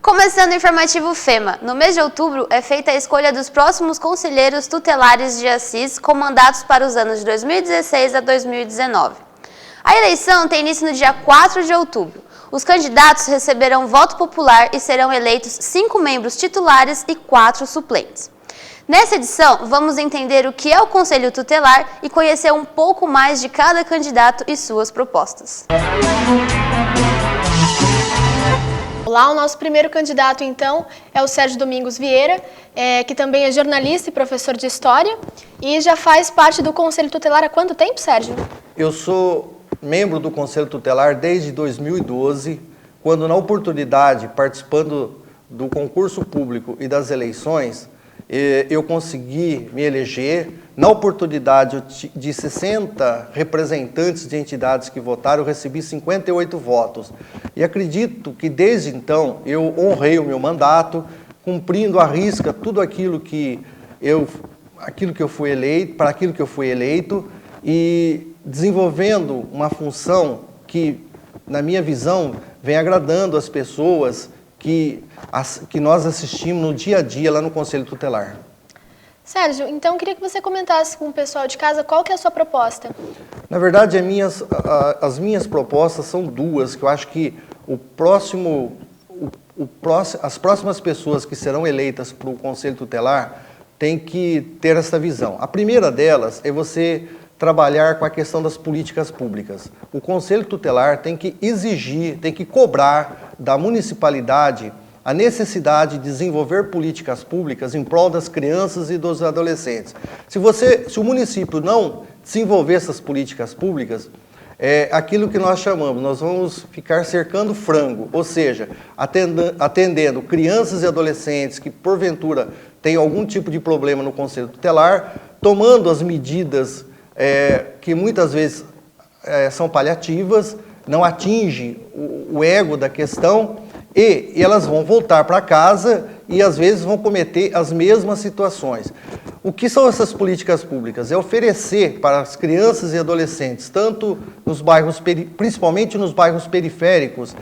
Começando o informativo FEMA, no mês de outubro é feita a escolha dos próximos conselheiros tutelares de Assis com mandatos para os anos de 2016 a 2019. A eleição tem início no dia 4 de outubro. Os candidatos receberão voto popular e serão eleitos 5 membros titulares e 4 suplentes. Nessa edição, vamos entender o que é o Conselho Tutelar e conhecer um pouco mais de cada candidato e suas propostas. Olá, o nosso primeiro candidato, então, é o Sérgio Domingos Vieira, que também é jornalista e professor de História, e já faz parte do Conselho Tutelar há quanto tempo, Sérgio? Eu sou membro do Conselho Tutelar desde 2012, quando, na oportunidade, participando do concurso público e das eleições, eu consegui me eleger. Na oportunidade de 60 representantes de entidades que votaram, eu recebi 58 votos. E acredito que, desde então, eu honrei o meu mandato, cumprindo à risca tudo aquilo que eu fui eleito, para aquilo que eu fui eleito, e desenvolvendo uma função que, na minha visão, vem agradando as pessoas que nós assistimos no dia a dia lá no Conselho Tutelar. Sérgio, então queria que você comentasse com o pessoal de casa qual que é a sua proposta. Na verdade, as minhas propostas são duas, que eu acho que as próximas pessoas que serão eleitas para o Conselho Tutelar têm que ter essa visão. A primeira delas é você trabalhar com a questão das políticas públicas. O Conselho Tutelar tem que exigir, tem que cobrar da municipalidade a necessidade de desenvolver políticas públicas em prol das crianças e dos adolescentes. Se o município não desenvolver essas políticas públicas, é aquilo que nós chamamos, nós vamos ficar cercando frango, ou seja, atendendo crianças e adolescentes que, porventura, têm algum tipo de problema no Conselho Tutelar, tomando as medidas que muitas vezes são paliativas, não atinge o ego da questão, e elas vão voltar para casa e, às vezes, vão cometer as mesmas situações. O que são essas políticas públicas? É oferecer para as crianças e adolescentes, tanto nos bairros, principalmente nos bairros periféricos,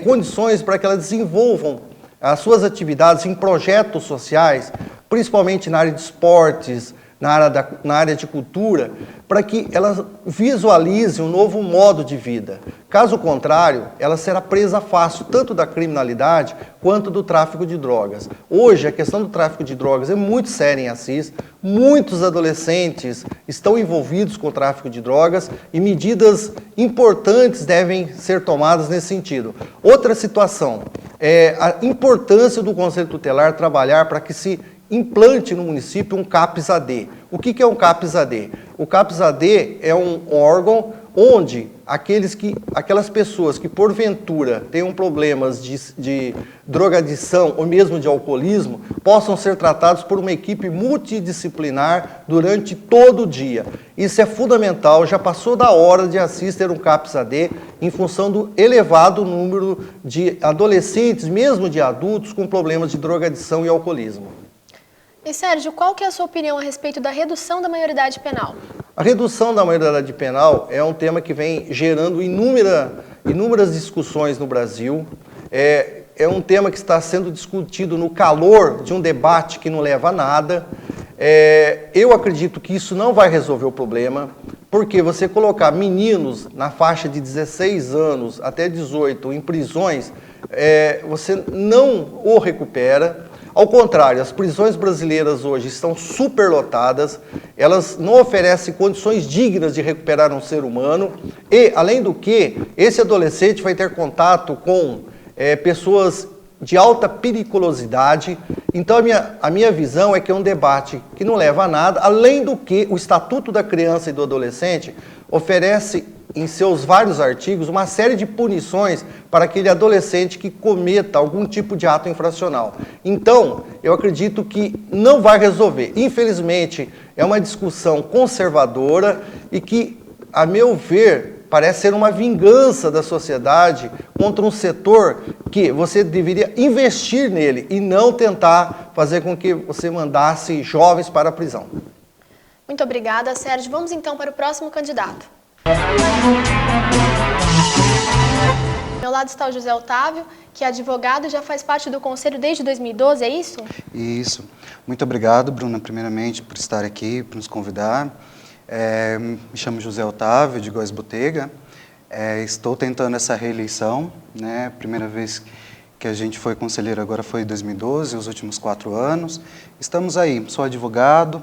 condições para que elas desenvolvam as suas atividades em projetos sociais, principalmente na área de esportes, na área de cultura, para que elas visualizem um novo modo de vida. Caso contrário, ela será presa fácil, tanto da criminalidade quanto do tráfico de drogas. Hoje, a questão do tráfico de drogas é muito séria em Assis, muitos adolescentes estão envolvidos com o tráfico de drogas e medidas importantes devem ser tomadas nesse sentido. Outra situação é a importância do Conselho Tutelar trabalhar para que se implante no município um CAPS-AD. O que é um CAPS-AD? O CAPS-AD é um órgão onde aquelas pessoas que, porventura, tenham problemas de drogadição ou mesmo de alcoolismo, possam ser tratados por uma equipe multidisciplinar durante todo o dia. Isso é fundamental, já passou da hora de Assis ter um CAPS-AD em função do elevado número de adolescentes, mesmo de adultos, com problemas de drogadição e alcoolismo. E, Sérgio, qual que é a sua opinião a respeito da redução da maioridade penal? A redução da maioridade penal é um tema que vem gerando inúmeras discussões no Brasil. É um tema que está sendo discutido no calor de um debate que não leva a nada. Eu acredito que isso não vai resolver o problema, porque você colocar meninos na faixa de 16 anos até 18 em prisões, você não o recupera. Ao contrário, as prisões brasileiras hoje estão superlotadas, elas não oferecem condições dignas de recuperar um ser humano e, além do que, esse adolescente vai ter contato com pessoas de alta periculosidade. Então, a minha visão é que é um debate que não leva a nada, além do que o Estatuto da Criança e do Adolescente oferece em seus vários artigos uma série de punições para aquele adolescente que cometa algum tipo de ato infracional. Então, eu acredito que não vai resolver. Infelizmente, é uma discussão conservadora e que, a meu ver, parece ser uma vingança da sociedade contra um setor que você deveria investir nele e não tentar fazer com que você mandasse jovens para a prisão. Muito obrigada, Sérgio. Vamos então para o próximo candidato. meu lado está o José Otávio, que é advogado e já faz parte do Conselho desde 2012, é isso? Isso. Muito obrigado, Bruna, primeiramente, por estar aqui, por nos convidar. Me chamo José Otávio, de Góes Botega. Estou tentando essa reeleição, né? Primeira vez que a gente foi conselheiro agora foi em 2012, os últimos 4 anos. Estamos aí, sou advogado,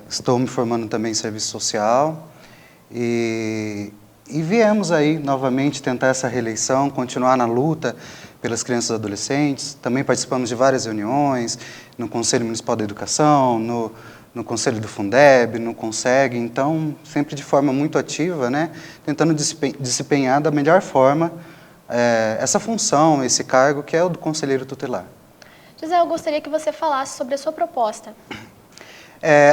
estou me formando também em serviço social e viemos aí novamente tentar essa reeleição, continuar na luta pelas crianças e adolescentes. Também participamos de várias reuniões no Conselho Municipal da Educação, no Conselho do Fundeb, no CONSEG, então sempre de forma muito ativa, né, tentando desempenhar da melhor forma essa função, esse cargo que é o do conselheiro tutelar. José, eu gostaria que você falasse sobre a sua proposta.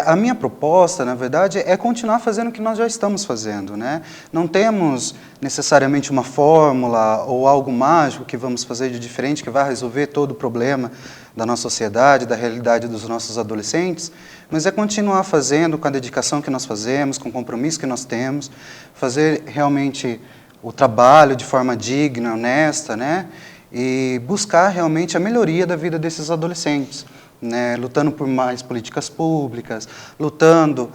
A minha proposta, na verdade, é continuar fazendo o que nós já estamos fazendo, né? Não temos necessariamente uma fórmula ou algo mágico que vamos fazer de diferente que vai resolver todo o problema da nossa sociedade, da realidade dos nossos adolescentes, mas é continuar fazendo com a dedicação que nós fazemos, com o compromisso que nós temos, fazer realmente o trabalho de forma digna, honesta, né? E buscar realmente a melhoria da vida desses adolescentes. Né, lutando por mais políticas públicas, lutando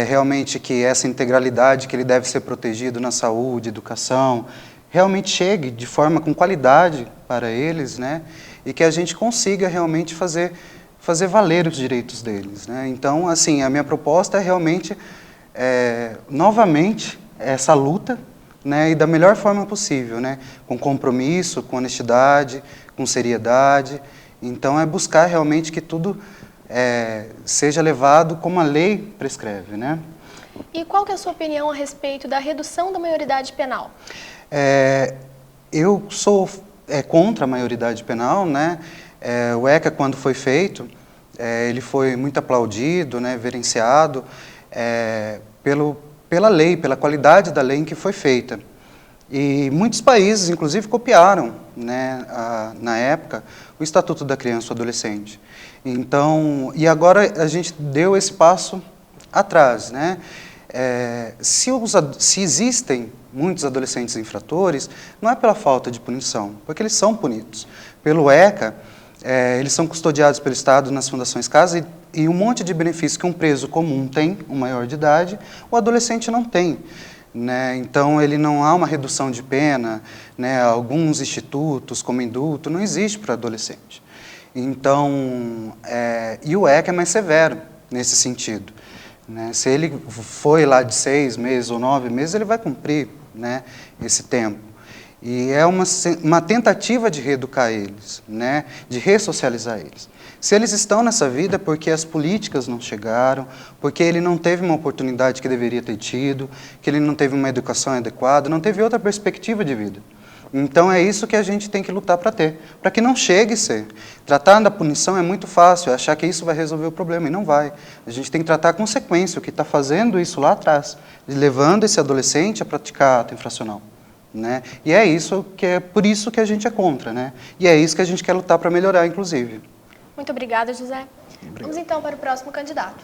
realmente que essa integralidade que ele deve ser protegido na saúde, educação, realmente chegue de forma com qualidade para eles, né, e que a gente consiga realmente fazer valer os direitos deles. Né. Então, assim, a minha proposta é realmente, novamente, essa luta, né, e da melhor forma possível, né, com compromisso, com honestidade, com seriedade. Então, é buscar realmente que tudo seja levado como a lei prescreve, né? E qual que é a sua opinião a respeito da redução da maioridade penal? Eu sou contra a maioridade penal, né? O ECA, quando foi feito, ele foi muito aplaudido, né, verenciado pela lei, pela qualidade da lei em que foi feita. E muitos países, inclusive, copiaram, né, na época, o Estatuto da Criança e do Adolescente. Então, e agora a gente deu esse passo atrás, né? Se existem muitos adolescentes infratores, não é pela falta de punição, porque eles são punidos. Pelo ECA, eles são custodiados pelo Estado nas fundações casa e um monte de benefícios que um preso comum tem, um maior de idade, o adolescente não tem. Né? Então, ele não há uma redução de pena, né? Alguns institutos, como indulto, não existe para adolescente. Então, e o ECA é mais severo nesse sentido. Né? Se ele foi lá de 6 meses ou 9 meses, ele vai cumprir, né, esse tempo. E é uma tentativa de reeducar eles, né, de ressocializar eles. Se eles estão nessa vida é porque as políticas não chegaram, porque ele não teve uma oportunidade que deveria ter tido, que ele não teve uma educação adequada, não teve outra perspectiva de vida. Então é isso que a gente tem que lutar para ter, para que não chegue a ser. Tratar da punição é muito fácil, achar que isso vai resolver o problema, e não vai. A gente tem que tratar a consequência, o que está fazendo isso lá atrás, levando esse adolescente a praticar ato infracional. Né? E é isso que por isso que a gente é contra, né? E é isso que a gente quer lutar para melhorar, inclusive. Muito obrigada, José. Obrigado. Vamos então para o próximo candidato.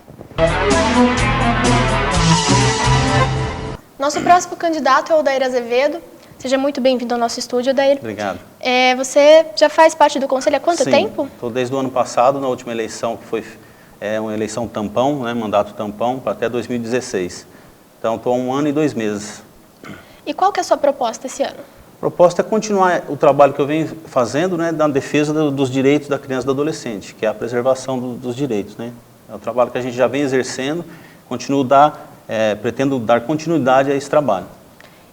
Nosso próximo candidato é o Odair Azevedo. Seja muito bem-vindo ao nosso estúdio, Odair. Obrigado. Você já faz parte do Conselho há quanto tempo? Estou desde o ano passado, na última eleição, que foi uma eleição tampão, né, mandato tampão, para até 2016. Então, estou há 1 ano e 2 meses. E qual que é a sua proposta esse ano? A proposta é continuar o trabalho que eu venho fazendo, né, na defesa dos direitos da criança e do adolescente, que é a preservação dos direitos. Né? É um trabalho que a gente já vem exercendo, pretendo dar continuidade a esse trabalho.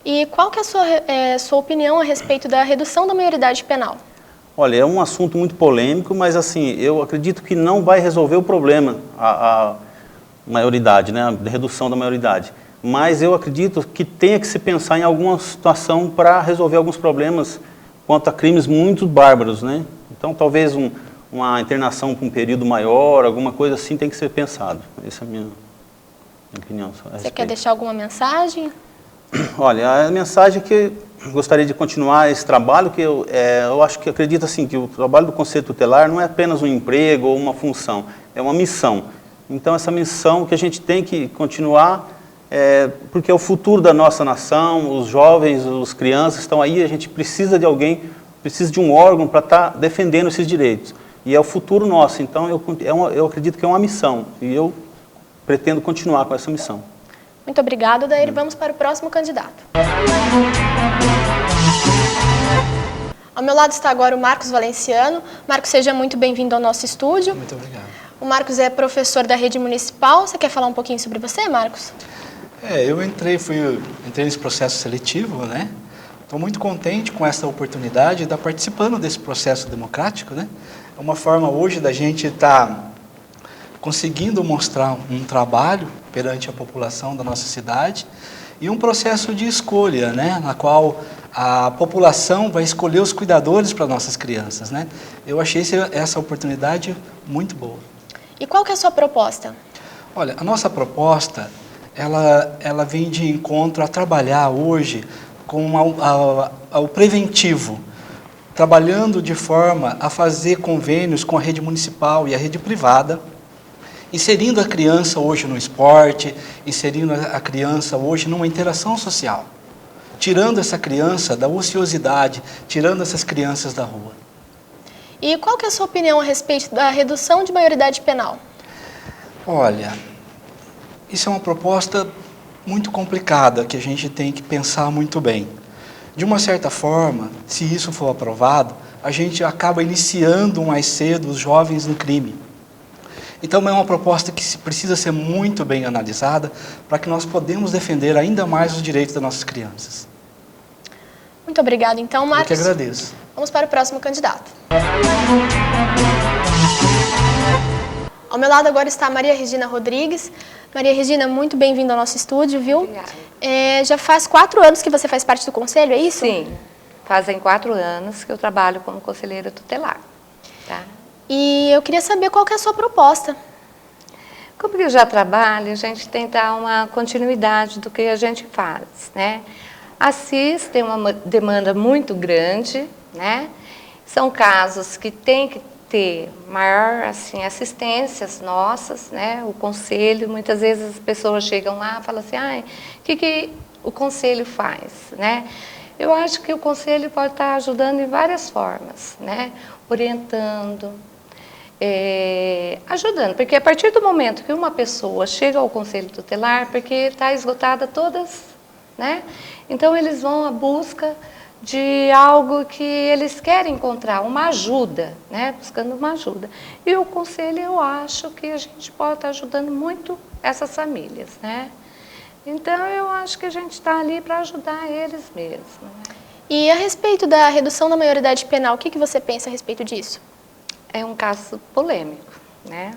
E qual que é a sua opinião a respeito da redução da maioridade penal? Olha, é um assunto muito polêmico, mas assim, eu acredito que não vai resolver o problema, a maioridade, né, a redução da maioridade. Mas eu acredito que tenha que se pensar em alguma situação para resolver alguns problemas quanto a crimes muito bárbaros, né? Então, talvez uma internação por um período maior, alguma coisa assim tem que ser pensado. Essa é a minha opinião. Você quer deixar alguma mensagem? Olha, a mensagem é que gostaria de continuar esse trabalho, que eu acredito assim, que o trabalho do Conselho Tutelar não é apenas um emprego ou uma função, é uma missão. Então, essa missão que a gente tem que continuar porque é o futuro da nossa nação, os jovens, as crianças estão aí, a gente precisa de alguém, precisa de um órgão para estar defendendo esses direitos. E é o futuro nosso, então eu acredito que é uma missão, e eu pretendo continuar com essa missão. Muito obrigada, Odair. Vamos para o próximo candidato. Ao meu lado está agora o Marcos Valenciano. Marcos, seja muito bem-vindo ao nosso estúdio. Muito obrigado. O Marcos é professor da rede municipal. Você quer falar um pouquinho sobre você, Marcos? Eu entrei nesse processo seletivo, né? Estou muito contente com essa oportunidade de estar participando desse processo democrático, né? É uma forma hoje da gente estar conseguindo mostrar um trabalho perante a população da nossa cidade e um processo de escolha, né? Na qual a população vai escolher os cuidadores para nossas crianças, né? Eu achei essa oportunidade muito boa. E qual que é a sua proposta? Olha, a nossa proposta, ela vem de encontro a trabalhar hoje com o preventivo, trabalhando de forma a fazer convênios com a rede municipal e a rede privada, inserindo a criança hoje no esporte, inserindo a criança hoje numa interação social, tirando essa criança da ociosidade, tirando essas crianças da rua. E qual que é a sua opinião a respeito da redução de maioridade penal? Olha, isso é uma proposta muito complicada que a gente tem que pensar muito bem. De uma certa forma, se isso for aprovado, a gente acaba iniciando mais cedo os jovens no crime. Então é uma proposta que precisa ser muito bem analisada para que nós podemos defender ainda mais os direitos das nossas crianças. Muito obrigada, então, Marcos. Eu que agradeço. Vamos para o próximo candidato. Ao meu lado agora está a Maria Regina Rodrigues. Maria Regina, muito bem-vinda ao nosso estúdio, viu? Obrigada. Já faz 4 anos que você faz parte do conselho, é isso? Sim, fazem 4 anos que eu trabalho como conselheira tutelar. Tá? E eu queria saber qual que é a sua proposta. Como eu já trabalho, a gente tem que dar uma continuidade do que a gente faz, né? A CIS tem uma demanda muito grande, né? São casos que tem que ter maior assim, assistências nossas, né? O conselho, muitas vezes as pessoas chegam lá e falam assim, o que o conselho faz, né? Eu acho que o conselho pode estar ajudando em várias formas, né? Orientando, ajudando, porque a partir do momento que uma pessoa chega ao conselho tutelar, porque está esgotada todas, né? Então eles vão à busca de algo que eles querem encontrar, uma ajuda, né? Buscando uma ajuda. E o conselho, eu acho que a gente pode estar ajudando muito essas famílias, né? Então eu acho que a gente está ali para ajudar eles mesmos. Né? E a respeito da redução da maioridade penal, o que você pensa a respeito disso? É um caso polêmico, né?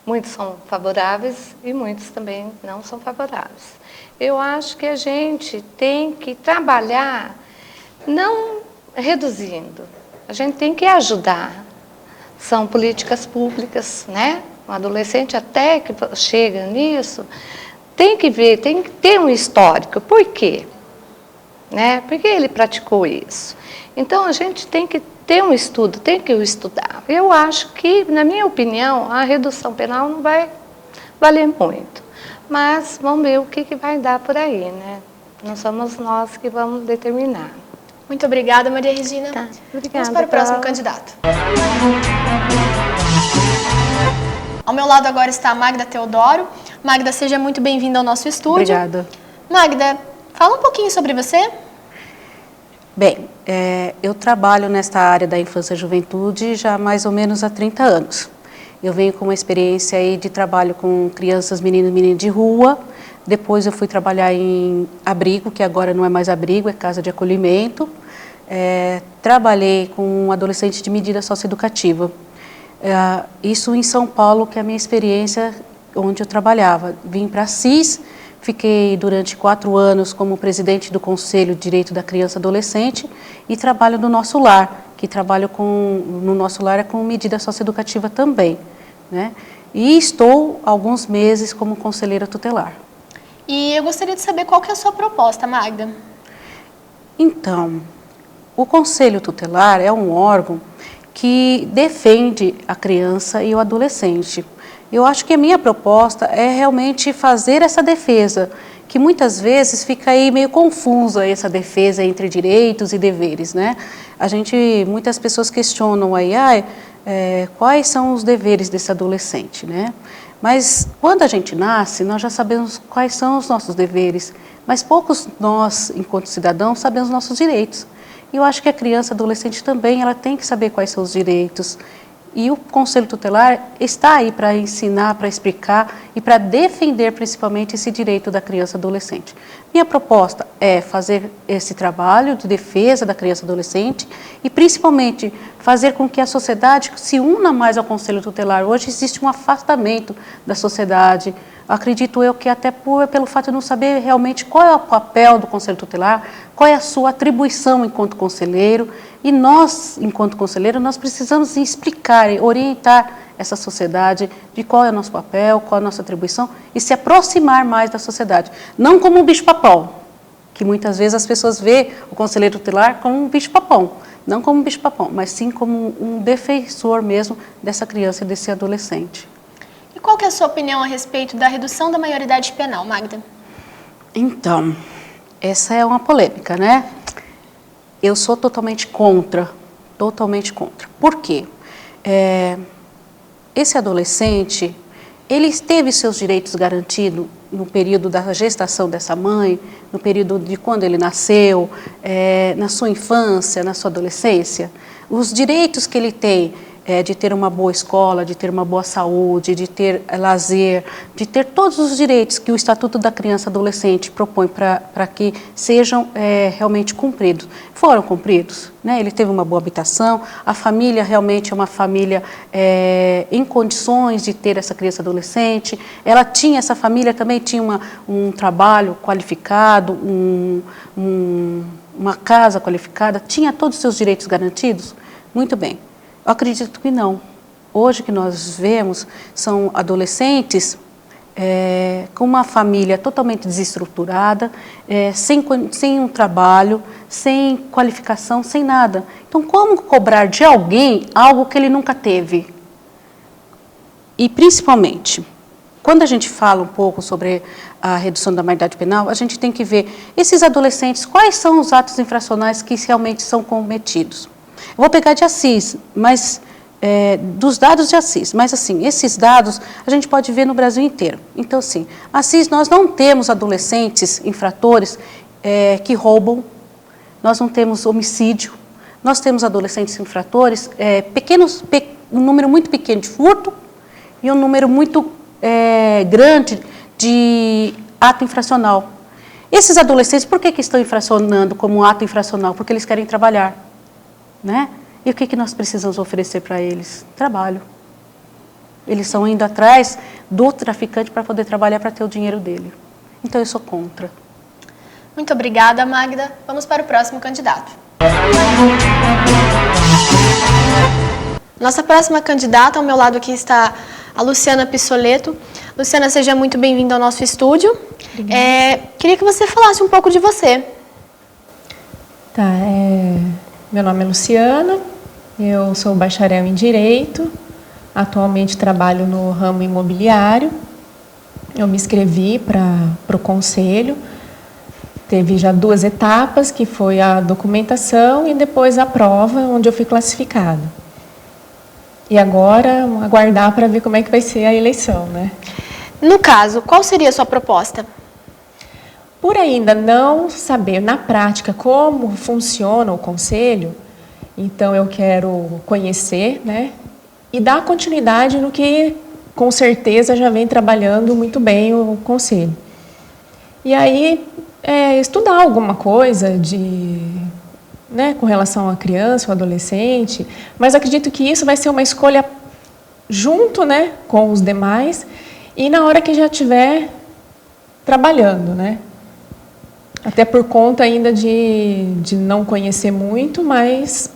Muitos são favoráveis e muitos também não são favoráveis. Eu acho que a gente tem que trabalhar não reduzindo, a gente tem que ajudar. São políticas públicas, né? Um adolescente até que chega nisso, tem que ver, tem que ter um histórico. Por quê? Né? Por que ele praticou isso? Então, a gente tem que ter um estudo, tem que estudar. Eu acho que, na minha opinião, a redução penal não vai valer muito. Mas vamos ver o que vai dar por aí, né? Não somos nós que vamos determinar. Muito obrigada, Maria Regina. Tá, obrigada. Vamos para o próximo candidato. Ao meu lado agora está a Magda Teodoro. Magda, seja muito bem-vinda ao nosso estúdio. Obrigada. Magda, fala um pouquinho sobre você. Bem, eu trabalho nesta área da infância e juventude já há mais ou menos há 30 anos. Eu venho com uma experiência aí de trabalho com crianças, meninos e meninas de rua. Depois eu fui trabalhar em abrigo, que agora não é mais abrigo, é casa de acolhimento. Trabalhei com um adolescente de medida socioeducativa. Isso em São Paulo, que é a minha experiência onde eu trabalhava. Vim para a CIS, fiquei durante 4 anos como presidente do Conselho de Direito da Criança e Adolescente e trabalho no Nosso Lar, que trabalho no Nosso Lar com medida socioeducativa também, né? E estou alguns meses como conselheira tutelar. E eu gostaria de saber qual que é a sua proposta, Magda. Então, o Conselho Tutelar é um órgão que defende a criança e o adolescente. Eu acho que a minha proposta é realmente fazer essa defesa, que muitas vezes fica aí meio confusa essa defesa entre direitos e deveres, né? Muitas pessoas questionam aí, quais são os deveres desse adolescente, né? Mas quando a gente nasce, nós já sabemos quais são os nossos deveres, mas poucos nós, enquanto cidadãos, sabemos os nossos direitos. E eu acho que a criança, adolescente também, ela tem que saber quais são os direitos. E o Conselho Tutelar está aí para ensinar, para explicar e para defender principalmente esse direito da criança e adolescente. Minha proposta é fazer esse trabalho de defesa da criança e adolescente e principalmente fazer com que a sociedade se una mais ao Conselho Tutelar. Hoje existe um afastamento da sociedade. Acredito eu que até pelo fato de não saber realmente qual é o papel do Conselho Tutelar, qual é a sua atribuição enquanto conselheiro. E nós, enquanto conselheiro, nós precisamos explicar e orientar essa sociedade de qual é o nosso papel, qual é a nossa atribuição e se aproximar mais da sociedade. Não como um bicho-papão, que muitas vezes as pessoas veem o conselheiro tutelar como um bicho-papão. Não como um bicho-papão, mas sim como um defensor mesmo dessa criança e desse adolescente. E qual que é a sua opinião a respeito da redução da maioridade penal, Magda? Então, essa é uma polêmica, né? Eu sou totalmente contra, totalmente contra. Por quê? Esse adolescente, ele teve seus direitos garantidos no período da gestação dessa mãe, no período de quando ele nasceu, na sua infância, na sua adolescência. Os direitos que ele tem de ter uma boa escola, de ter uma boa saúde, de ter lazer, de ter todos os direitos que o Estatuto da Criança e Adolescente propõe para que sejam realmente cumpridos. Foram cumpridos, né? Ele teve uma boa habitação, a família realmente é uma família em condições de ter essa criança e adolescente, essa família também tinha um trabalho qualificado, uma casa qualificada, tinha todos os seus direitos garantidos? Muito bem. Eu acredito que não. Hoje que nós vemos são adolescentes com uma família totalmente desestruturada, sem um trabalho, sem qualificação, sem nada. Então, como cobrar de alguém algo que ele nunca teve? E, principalmente, quando a gente fala um pouco sobre a redução da maioridade penal, a gente tem que ver esses adolescentes, quais são os atos infracionais que realmente são cometidos. Eu vou pegar de Assis, mas dos dados de Assis, mas assim, esses dados a gente pode ver no Brasil inteiro. Então, assim, Assis, nós não temos adolescentes infratores que roubam, nós não temos homicídio, nós temos adolescentes infratores, um número muito pequeno de furto e um número muito grande de ato infracional. Esses adolescentes, por que estão infracionando como ato infracional? Porque eles querem trabalhar. Né? E o que nós precisamos oferecer para eles? Trabalho. Eles estão indo atrás do traficante para poder trabalhar, para ter o dinheiro dele. Então, eu sou contra. Muito obrigada, Magda. Vamos para o próximo candidato. Nossa próxima candidata, ao meu lado aqui está a Luciana Pissoleto. Luciana, seja muito bem-vinda ao nosso estúdio. Queria que você falasse um pouco de você. Tá, meu nome é Luciana, eu sou bacharel em Direito, atualmente trabalho no ramo imobiliário. Eu me inscrevi para o Conselho, teve já 2 etapas, que foi a documentação e depois a prova, onde eu fui classificada. E agora, aguardar para ver como é que vai ser a eleição, né? No caso, qual seria a sua proposta? Por ainda não saber na prática como funciona o Conselho, então eu quero conhecer, né, e dar continuidade no que com certeza já vem trabalhando muito bem o Conselho. E aí estudar alguma coisa com relação à criança, ao adolescente, mas acredito que isso vai ser uma escolha junto, né, com os demais e na hora que já estiver trabalhando, né? Até por conta ainda de não conhecer muito, mas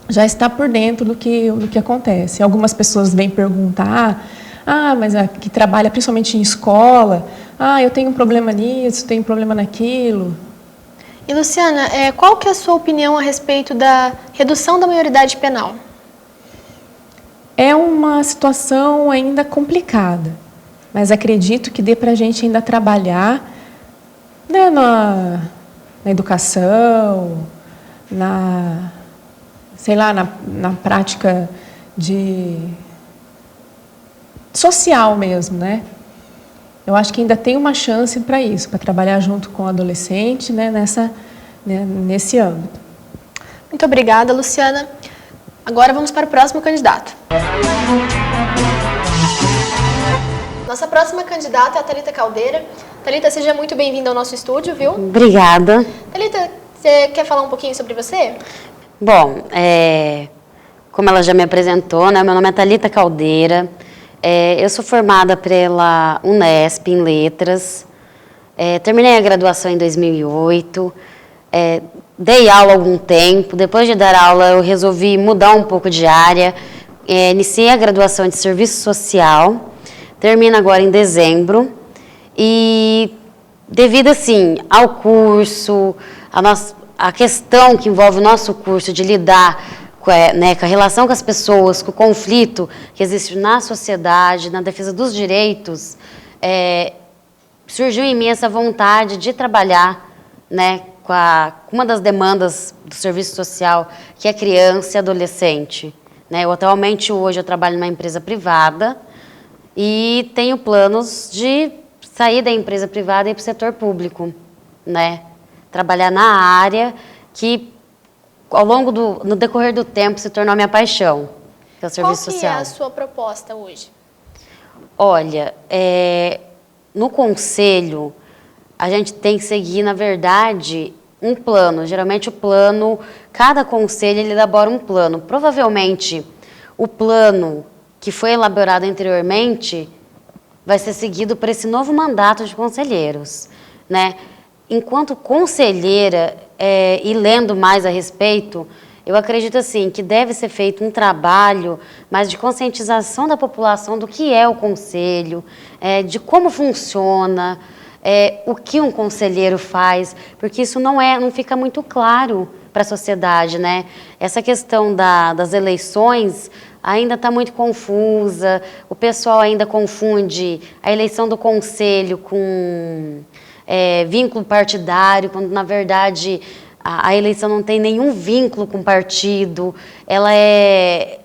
já está por dentro do que acontece. Algumas pessoas vêm perguntar, mas que trabalha principalmente em escola, eu tenho um problema nisso, tenho um problema naquilo. E, Luciana, qual que é a sua opinião a respeito da redução da maioridade penal? É uma situação ainda complicada, mas acredito que dê para a gente ainda trabalhar né, na educação, sei lá, na prática social mesmo, né? Eu acho que ainda tem uma chance para isso, para trabalhar junto com o adolescente, né, nesse âmbito. Muito obrigada, Luciana. Agora vamos para o próximo candidato. Nossa próxima candidata é a Thalita Caldeira. Thalita, seja muito bem-vinda ao nosso estúdio, viu? Obrigada. Thalita, você quer falar um pouquinho sobre você? Bom, como ela já me apresentou, né, meu nome é Thalita Caldeira. Eu sou formada pela Unesp em Letras. Terminei a graduação em 2008. Dei aula há algum tempo. Depois de dar aula, eu resolvi mudar um pouco de área. Iniciei a graduação de Serviço Social. Termina agora em dezembro. E devido, assim, ao curso, a questão que envolve o nosso curso de lidar com a relação com as pessoas, com o conflito que existe na sociedade, na defesa dos direitos, surgiu em mim essa vontade de trabalhar, né, com uma das demandas do serviço social, que é criança e adolescente. Né? Atualmente, hoje, eu trabalho numa empresa privada e tenho planos de sair da empresa privada e ir para o setor público, né? Trabalhar na área que, no decorrer do tempo, se tornou a minha paixão, que é o serviço social. Qual que é a sua proposta hoje? Olha, no conselho, a gente tem que seguir, na verdade, um plano. Geralmente, cada conselho ele elabora um plano. Provavelmente, o plano que foi elaborado anteriormente vai ser seguido por esse novo mandato de conselheiros, né? Enquanto conselheira, e lendo mais a respeito, eu acredito assim que deve ser feito um trabalho mais de conscientização da população do que é o conselho, de como funciona, o que um conselheiro faz, porque isso não fica muito claro para a sociedade, né? Essa questão das eleições ainda está muito confusa, o pessoal ainda confunde a eleição do conselho com vínculo partidário, quando na verdade a eleição não tem nenhum vínculo com o partido, ela é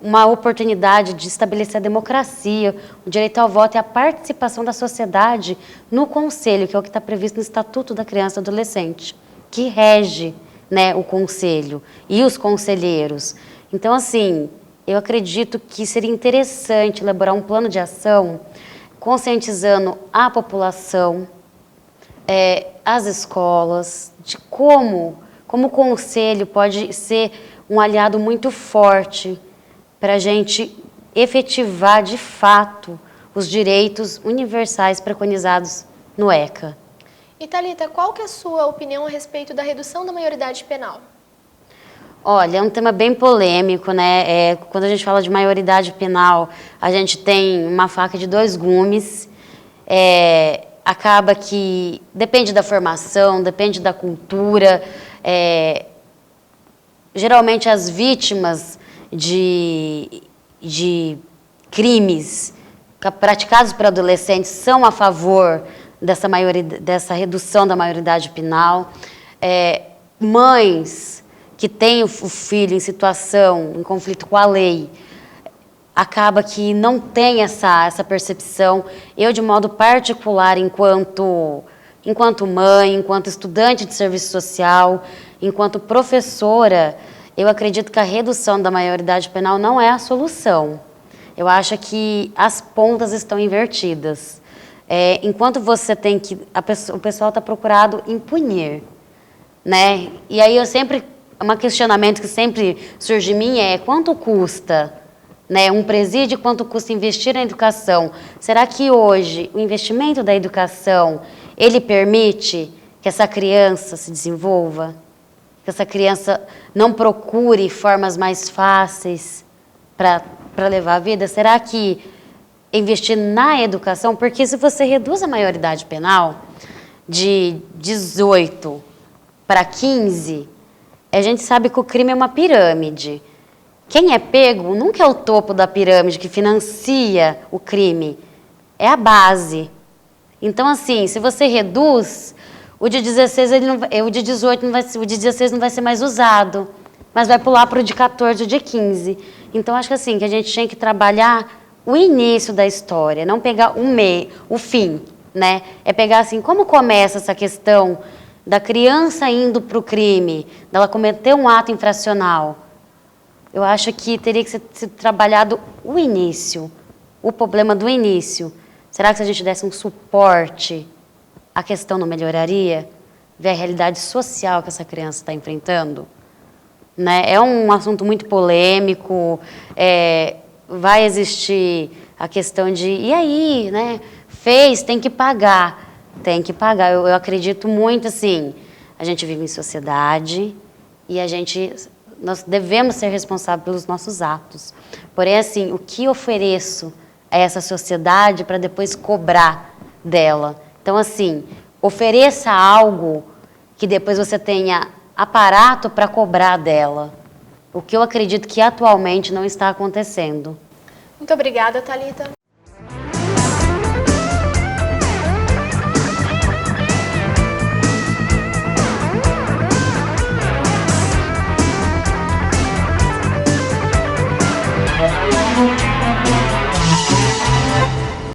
uma oportunidade de estabelecer a democracia, o direito ao voto e a participação da sociedade no conselho, que é o que está previsto no Estatuto da Criança e Adolescente, que rege, né, o conselho e os conselheiros. Então, assim, eu acredito que seria interessante elaborar um plano de ação conscientizando a população, as escolas, de como o conselho pode ser um aliado muito forte para a gente efetivar de fato os direitos universais preconizados no ECA. E Thalita, qual que é a sua opinião a respeito da redução da maioridade penal? Olha, é um tema bem polêmico, né? Quando a gente fala de maioridade penal, a gente tem uma faca de dois gumes. Acaba que depende da formação, depende da cultura. Geralmente as vítimas de crimes praticados por adolescentes são a favor dessa redução da maioridade penal. Mães que têm o filho em situação, em conflito com a lei, acaba que não tem essa percepção. Eu, de modo particular, enquanto mãe, enquanto estudante de serviço social, enquanto professora, eu acredito que a redução da maioridade penal não é a solução. Eu acho que as pontas estão invertidas. Enquanto você tem que... o pessoal está procurado impunir, né? E aí um questionamento que sempre surge em mim quanto custa, né, um presídio, quanto custa investir na educação? Será que hoje o investimento da educação, ele permite que essa criança se desenvolva? Que essa criança não procure formas mais fáceis para levar a vida? Será que investir na educação? Porque se você reduz a maioridade penal de 18 para 15, a gente sabe que o crime é uma pirâmide. Quem é pego nunca é o topo da pirâmide que financia o crime, é a base. Então, assim, se você reduz, o de 16, o de 18 não vai, o de 16 não vai ser mais usado, mas vai pular para o de 14, o de 15. Então, acho que assim, que a gente tem que trabalhar o início da história, não pegar o fim, né? É pegar assim, como começa essa questão da criança indo para o crime, dela cometer um ato infracional. Eu acho que teria que ser trabalhado o início, o problema do início. Será que se a gente desse um suporte, a questão não melhoraria? Ver a realidade social que essa criança está enfrentando? Né? É um assunto muito polêmico, vai existir a questão de, e aí, né? Fez, tem que pagar. Tem que pagar. Eu acredito muito, assim, a gente vive em sociedade e nós devemos ser responsáveis pelos nossos atos. Porém, assim, o que ofereço a essa sociedade para depois cobrar dela? Então, assim, ofereça algo que depois você tenha aparato para cobrar dela. O que eu acredito que atualmente não está acontecendo. Muito obrigada, Thalita.